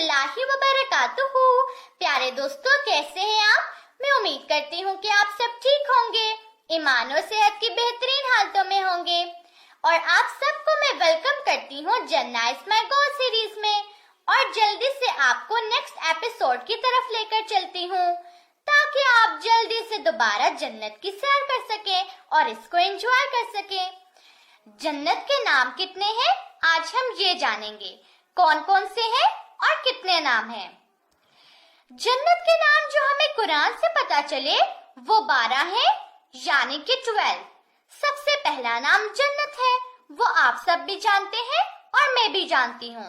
रहमतुल्लाहि व बरकातुहू। प्यारे दोस्तों, कैसे हैं आप? मैं उम्मीद करती हूँ कि आप सब ठीक होंगे, ईमान और सेहत की बेहतरीन हालतों में होंगे। और आप सबको मैं वेलकम करती हूँ जन्ना इज माय गो सीरीज में, और जल्दी से आपको नेक्स्ट एपिसोड की तरफ लेकर चलती हूँ ताकि आप जल्दी से दोबारा जन्नत की सैर कर सके और इसको एंजॉय कर सके। जन्नत के नाम कितने हैं आज हम ये जानेंगे, कौन कौन से हैं और कितने नाम हैं। जन्नत के नाम जो हमें कुरान से पता चले वो 12 हैं, यानी कि 12। सबसे पहला नाम जन्नत है, वो आप सब भी जानते हैं और मैं भी जानती हूँ,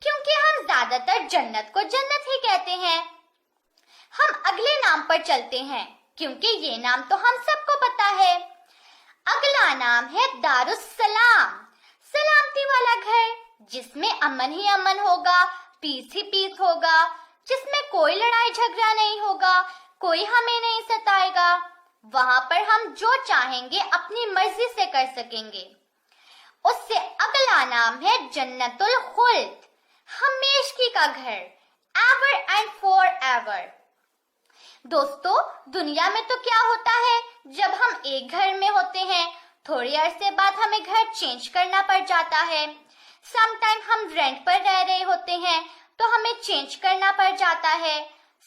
क्योंकि हम ज्यादातर जन्नत को जन्नत ही कहते हैं। हम अगले नाम पर चलते हैं, क्योंकि ये नाम तो हम सबको पता है। अगला नाम है दारुस्सलाम, सलामती वाला घर, जिसमें अमन ही अमन होगा, पीस ही पीस होगा, जिसमें कोई लड़ाई झगड़ा नहीं होगा, कोई हमें नहीं सताएगा। वहां पर हम जो चाहेंगे अपनी मर्जी से कर सकेंगे। उससे अगला नाम है जन्नतुल खुल्द, हमेशगी का घर, एवर एंड फॉर एवर। दोस्तों, दुनिया में तो क्या होता है, जब हम एक घर में होते हैं थोड़ी अरसे बाद हमें घर चेंज करना पड़ जाता है। समटाइम हम रेंट पर रह रहे होते हैं तो हमें चेंज करना पड़ जाता है।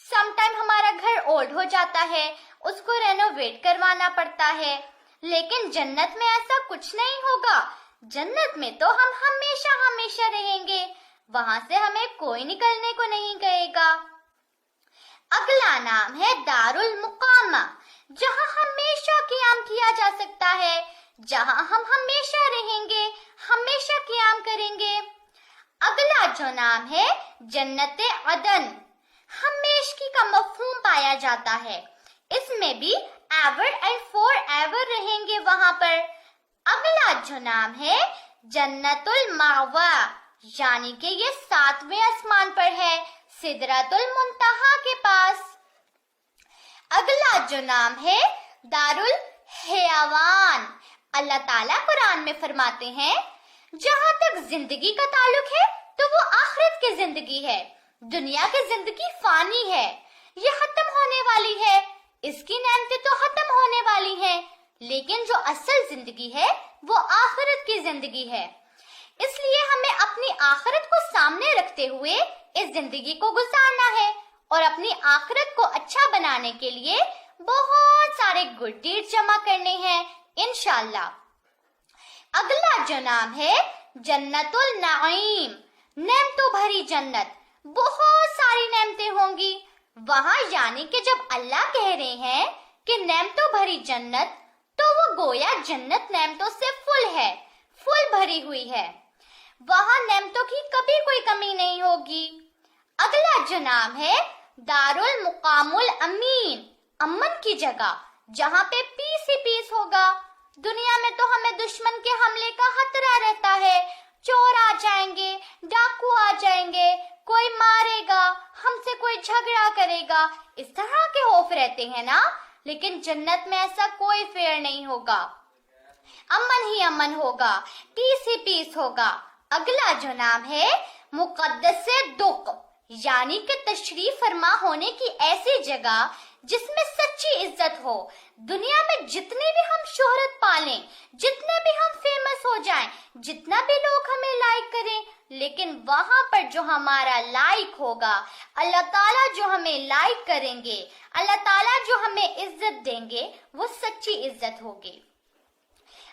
समटाइम हमारा घर ओल्ड हो जाता है, उसको रेनोवेट करवाना पड़ता है। लेकिन जन्नत में ऐसा कुछ नहीं होगा। जन्नत में तो हम हमेशा हमेशा रहेंगे, वहां से हमें कोई निकलने को नहीं कहेगा। अगला नाम है दारुल मुकामा, जहाँ हमेशा क़याम किया जा सकता है, जहाँ हम हमेशा रहेंगे, हमेशा क़याम करेंगे। अगला जो नाम है जन्नते अदन, हमेशगी का मफ़हूम पाया जाता है। इसमें भी एवर एंड फॉर एवर रहेंगे वहां पर। अगला जो नाम है जन्नतुल मावा, यानी कि ये 7वें आसमान पर है, सिदरतुल मुंतहा के पास। अगला जो नाम है दारुल हयावान, अल्लाह ताला कुरान में फरमाते हैं जहाँ तक जिंदगी का ताल्लुक है तो वो आखिरत की जिंदगी है। दुनिया की जिंदगी फानी है, ये खत्म होने वाली है, इसकी नेमतें तो खत्म होने वाली हैं, लेकिन जो असल जिंदगी है वो आखिरत की जिंदगी है। इसलिए हमें अपनी आखिरत को सामने रखते हुए इस जिंदगी को गुजारना है और अपनी आखिरत को अच्छा बनाने के लिए बहुत सारे गुड डीड्स जमा करने हैं इंशाल्लाह। अगला जो नाम है जन्नतुल नाईम, नेमतों भरी जन्नत, बहुत सारी नेमतें होंगी वहां। यानी कि जब अल्लाह कह रहे हैं कि नेमतों भरी जन्नत, तो वो गोया जन्नत नेमतों से फुल है, फुल भरी हुई है। वहां नेमतों की कभी कोई कमी नहीं होगी। अगला जो नाम है दारुल मुकामुल अमीन, अमन की जगह, जहाँ पे पीस ही पीस होगा। दुनिया में तो हमें दुश्मन के हमले का खतरा रहता है, चोर आ जाएंगे, डाकू आ जाएंगे, कोई मारेगा, हमसे कोई झगड़ा करेगा, इस तरह के खौफ रहते हैं ना। लेकिन जन्नत में ऐसा कोई फेयर नहीं होगा, अमन ही अमन होगा, पीस ही पीस होगा। अगला जो नाम है मुक़द्दसे दुख, यानी कि तशरीफ फरमा होने की ऐसी जगह जिसमें सच्ची इज्जत हो। दुनिया में जितने भी हम शोहरत पालें, जितने भी हम फेमस हो जाएं, जितना भी लोग हमें लाइक करें, लेकिन वहां पर जो हमारा लाइक होगा, अल्लाह ताला जो हमें लाइक करेंगे, अल्लाह ताला जो हमें इज्जत देंगे, वो सच्ची इज्जत होगी।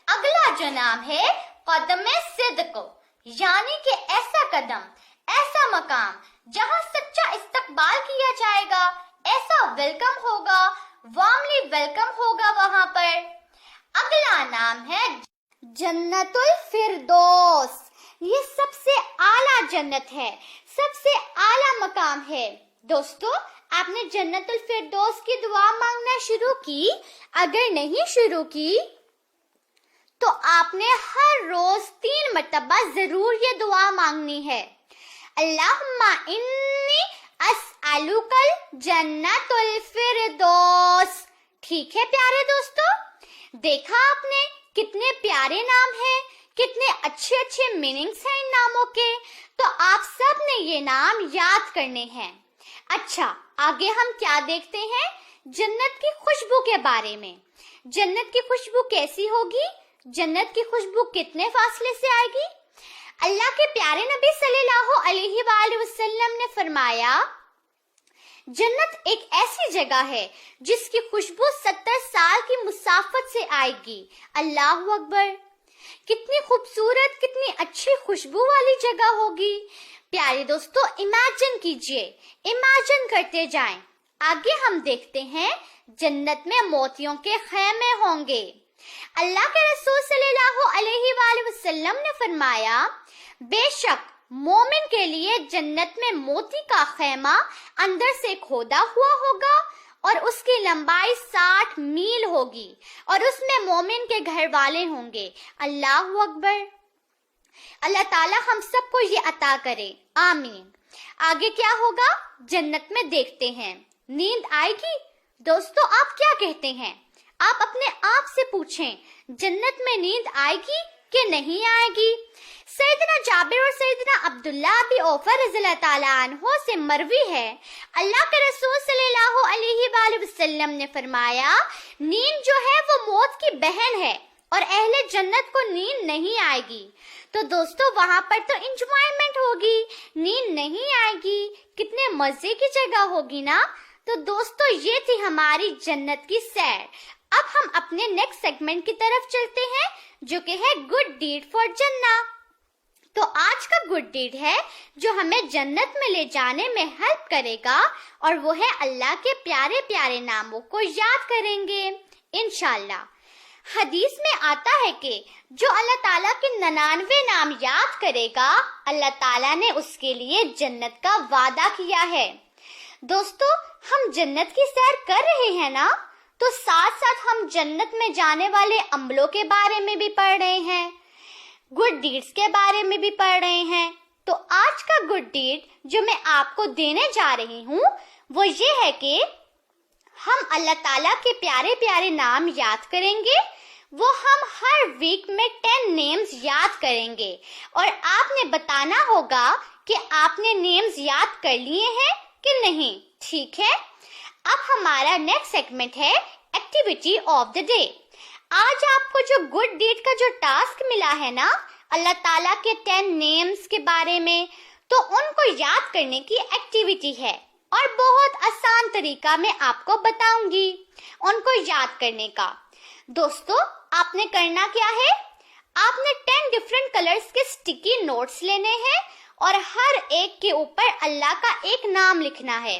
अगला जो नाम है कदमे सिद्क, यानी कि ऐसा कदम, ऐसा मकाम जहां सच्चा इस्तकबाल किया जाएगा, ऐसा वेलकम होगा, वार्मली वेलकम होगा वहां पर। अगला नाम है जन्नतुल फिरदौस, ये सबसे आला जन्नत है, सबसे आला मकाम है। दोस्तों, आपने जन्नतुल फिरदौस की दुआ मांगना शुरू की? अगर नहीं शुरू की तो आपने हर रोज 3 मरतबा जरूर ये दुआ मांगनी है। अल्लाहुम्मा इन्नी अस्अलुकल जन्नतुल फिरदौस। ठीक है प्यारे दोस्तों, देखा आपने कितने प्यारे नाम हैं, कितने अच्छे अच्छे मीनिंग्स हैं इन नामों के। तो آپ سب نے یہ نام یاد کرنے ہیں۔ اچھا، آگے ہم کیا دیکھتے ہیں؟ جنت کی خوشبو کے بارے میں۔ جنت کی خوشبو کیسی ہوگی؟ جنت کی خوشبو کتنے فاصلے سے آئے گی؟ اللہ کے پیارے نبی صلی اللہ علیہ وآلہ وسلم نے فرمایا، جنت ایک ایسی جگہ ہے جس کی خوشبو 70 سال کی مسافت سے آئے گی۔ اللہ اکبر! کتنی خوبصورت، کتنی اچھی خوشبو والی جگہ ہوگی۔ پیارے دوستو، امیجن کیجئے، امیجن کرتے جائیں۔ آگے ہم دیکھتے ہیں جنت میں موتیوں کے خیمے ہوں گے۔ اللہ کے رسول صلی اللہ علیہ وآلہ وسلم نے فرمایا، بے شک مومن کے لیے جنت میں موتی کا خیمہ اندر سے کھودا ہوا ہوگا اور اس کی لمبائی 60 میل ہوگی اور اس میں مومن کے گھر والے ہوں گے۔ اللہ اکبر! اللہ تعالی ہم سب کو یہ عطا کرے، آمین۔ آگے کیا ہوگا؟ جنت میں دیکھتے ہیں، نیند آئے گی؟ دوستو، آپ کیا کہتے ہیں؟ آپ اپنے آپ سے پوچھیں، جنت میں نیند آئے گی کہ نہیں آئے گی؟ سیدنا جابر اور سیدنا عبداللہ بن اوفا رضی اللہ تعالیٰ عنہ سے مروی ہے، اللہ کے رسول صلی اللہ علیہ وآلہ وسلم نے فرمایا، نیند جو ہے وہ موت کی بہن ہے اور اہل جنت کو نیند نہیں آئے گی۔ تو دوستو، وہاں پر تو انجوائمنٹ ہوگی، نیند نہیں آئے گی، کتنے مزے کی جگہ ہوگی نا۔ تو دوستو، یہ تھی ہماری جنت کی سیر۔ اب ہم اپنے نیکسٹ سیگمنٹ کی طرف چلتے ہیں جو کہ ہے گڈ ڈیڈ فار جنہ۔ تو آج کا گڈ ڈیڈ ہے جو ہمیں جنت میں لے جانے میں ہیلپ کرے گا، اور وہ ہے اللہ کے پیارے پیارے ناموں کو یاد کریں گے انشاءاللہ۔ حدیث میں آتا ہے کہ جو اللہ تعالیٰ کے 99 نام یاد کرے گا، اللہ تعالیٰ نے اس کے لیے جنت کا وعدہ کیا ہے۔ دوستو، ہم جنت کی سیر کر رہے ہیں نا، تو ساتھ ساتھ ہم جنت میں جانے والے عملوں کے بارے میں بھی پڑھ رہے ہیں، گڈ ڈیڈز کے بارے میں بھی پڑھ رہے ہیں۔ تو آج کا گڈ ڈیڈ جو میں آپ کو دینے جا رہی ہوں وہ یہ ہے کہ ہم اللہ تعالیٰ کے پیارے پیارے نام یاد کریں گے۔ وہ ہم ہر ویک میں 10 نیمز یاد کریں گے، اور آپ نے بتانا ہوگا کہ آپ نے نیمز یاد کر لیے ہیں کہ نہیں، ٹھیک ہے؟ اب ہمارا نیکسٹ سیگمنٹ ہے ایکٹیویٹی آف دا ڈے۔ آج آپ کو جو گڈ ڈیڈ کا جو ٹاسک ملا ہے نا، اللہ تعالیٰ کے 10 نیمز کے بارے میں، تو ان کو یاد کرنے کی ایکٹیویٹی ہے، اور بہت آسان طریقہ میں آپ کو بتاؤں گی ان کو یاد کرنے کا۔ دوستو، آپ نے کرنا کیا ہے؟ آپ نے 10 ڈیفرنٹ کلرز کے سٹیکی نوٹس لینے ہیں اور ہر ایک کے اوپر اللہ کا ایک نام لکھنا ہے،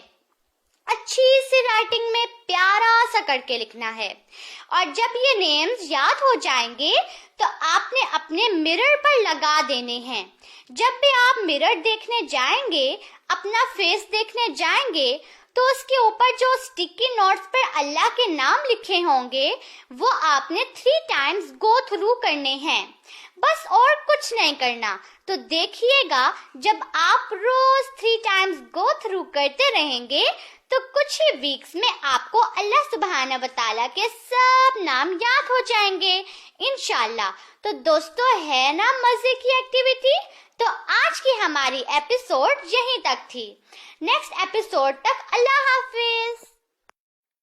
اچھی سی رائٹنگ میں پیارا سا کر کے لکھنا ہے۔ اور جب یہ نیمز یاد ہو جائیں گے تو آپ نے اپنے مرر پر لگا دینے ہیں۔ جب بھی آپ مرر دیکھنے جائیں گے، اپنا فیس دیکھنے جائیں گے، تو اس کے اوپر جو سٹیکی نوٹس پر اللہ کے نام لکھے ہوں گے وہ آپ نے 3 ٹائمز گو تھرو کرنے ہیں، بس اور کچھ نہیں کرنا۔ تو دیکھیے گا جب آپ روز 3 ٹائمز گو تھرو کرتے رہیں گے تو کچھ ہی ویکس میں آپ کو اللہ سبحانہ و تعالیٰ کے سب نام یاد ہو جائیں گے انشاءاللہ۔ تو دوستو، ہے نا مزے کی ایکٹیویٹی؟ تو آج کی ہماری ایپیسوڈ یہیں تک تھی۔ نیکسٹ ایپیسوڈ تک اللہ حافظ۔